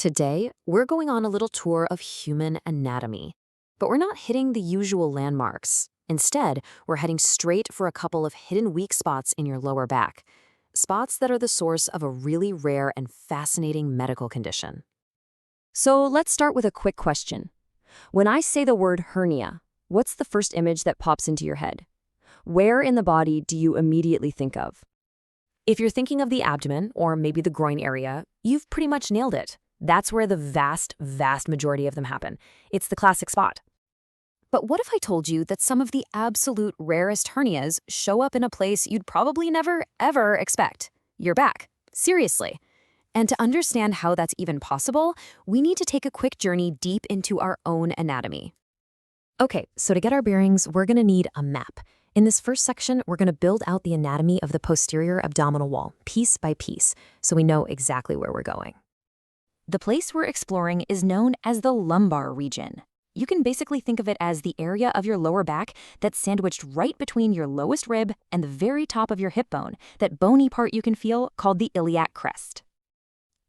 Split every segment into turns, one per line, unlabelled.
Today, we're going on a little tour of human anatomy. But we're not hitting the usual landmarks. Instead, we're heading straight for a couple of hidden weak spots in your lower back. Spots that are the source of a really rare and fascinating medical condition.
So let's start with a quick question. When I say the word hernia, what's the first image that pops into your head? Where in the body do you immediately think of?
If you're thinking of the abdomen, or maybe the groin area, you've pretty much nailed it. That's where the vast majority of them happen. It's the classic spot. But what if I told you that some of the absolute rarest hernias show up in a place you'd probably never, ever expect? Your back. Seriously. And to understand how that's even possible, we need to take a quick journey deep into our own anatomy. Okay, so to get our bearings, we're going to need a map. In this first section, we're going to build out the anatomy of the posterior abdominal wall, piece by piece, so we know exactly where we're going. The place we're exploring is known as the lumbar region. You can basically think of it as the area of your lower back that's sandwiched right between your lowest rib and the very top of your hip bone, that bony part you can feel called the iliac crest.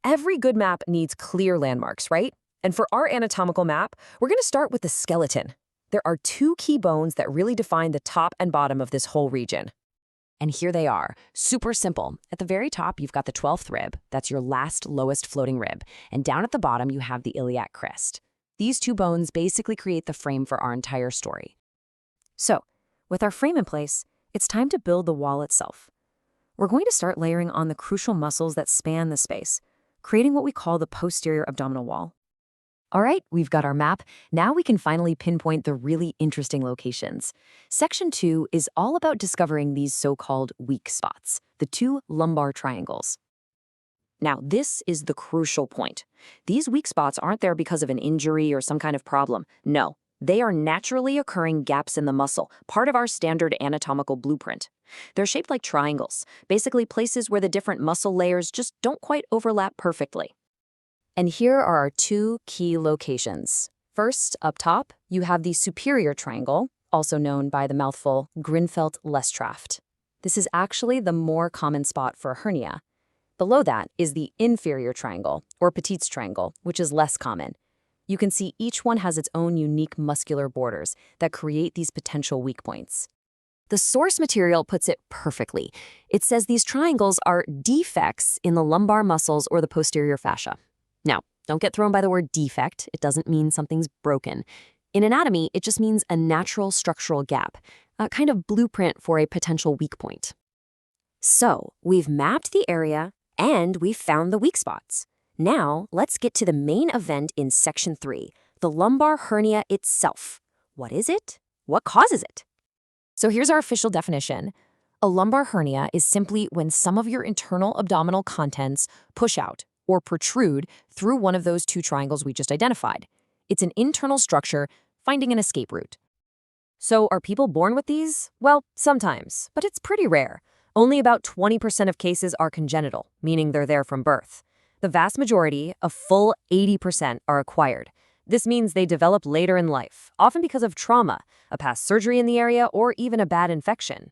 Every good map needs clear landmarks, right? And for our anatomical map, we're going to start with the skeleton. There are two key bones that really define the top and bottom of this whole region. And here they are, super simple. At the very top, you've got the 12th rib. That's your lowest floating rib. And down at the bottom, you have the iliac crest. These two bones basically create the frame for our entire story. So, with our frame in place, it's time to build the wall itself. We're going to start layering on the crucial muscles that span the space, creating what we call the posterior abdominal wall. All right, we've got our map. Now we can finally pinpoint the really interesting locations. Section 2 is all about discovering these so-called weak spots, the two lumbar triangles. Now, this is the crucial point. These weak spots aren't there because of an injury or some kind of problem. No, they are naturally occurring gaps in the muscle, part of our standard anatomical blueprint. They're shaped like triangles, basically places where the different muscle layers just don't quite overlap perfectly. And here are our two key locations. First, up top, you have the superior triangle, also known by the mouthful Grinfeld-Lestrade. This is actually the more common spot for a hernia. Below that is the inferior triangle, or Petit's triangle, which is less common. You can see each one has its own unique muscular borders that create these potential weak points. The source material puts it perfectly. It says these triangles are defects in the lumbar muscles or the posterior fascia. Now, don't get thrown by the word defect. It doesn't mean something's broken. In anatomy, it just means a natural structural gap, a kind of blueprint for a potential weak point. So, we've mapped the area and we've found the weak spots. Now, let's get to the main event in Section 3, the lumbar hernia itself. What is it? What causes it? So here's our official definition. A lumbar hernia is simply when some of your internal abdominal contents push out or protrude through one of those two triangles we just identified. It's an internal structure finding an escape route. So are people born with these? Well, sometimes, but it's pretty rare. Only about 20% of cases are congenital, meaning they're there from birth. The vast majority, a full 80%, are acquired. This means they develop later in life, often because of trauma, a past surgery in the area, or even a bad infection.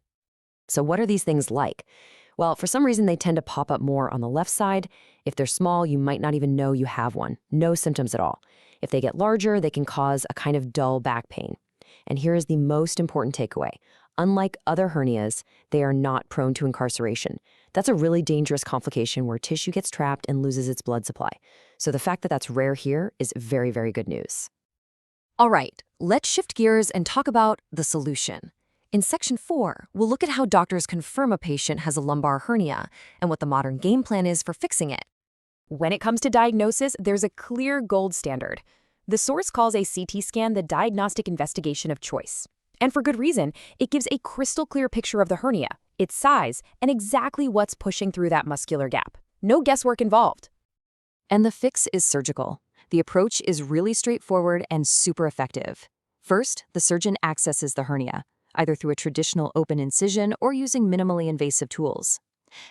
So what are these things like? Well, for some reason, they tend to pop up more on the left side. If they're small, you might not even know you have one. No symptoms at all. If they get larger, they can cause a kind of dull back pain. And here is the most important takeaway. Unlike other hernias, they are not prone to incarceration. That's a really dangerous complication where tissue gets trapped and loses its blood supply. So the fact that that's rare here is very, very good news. All right, let's shift gears and talk about the solution. In Section 4, we'll look at how doctors confirm a patient has a lumbar hernia and what the modern game plan is for fixing it. When it comes to diagnosis, there's a clear gold standard. The source calls a CT scan the diagnostic investigation of choice. And for good reason, it gives a crystal clear picture of the hernia, its size, and exactly what's pushing through that muscular gap. No guesswork involved. And the fix is surgical. The approach is really straightforward and super effective. First, the surgeon accesses the hernia, either through a traditional open incision or using minimally invasive tools.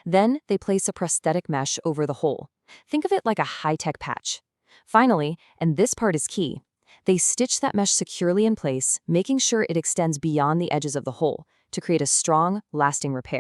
Then, they place a prosthetic mesh over the hole. Think of it like a high-tech patch. Finally, and this part is key, they stitch that mesh securely in place, making sure it extends beyond the edges of the hole to create a strong, lasting repair.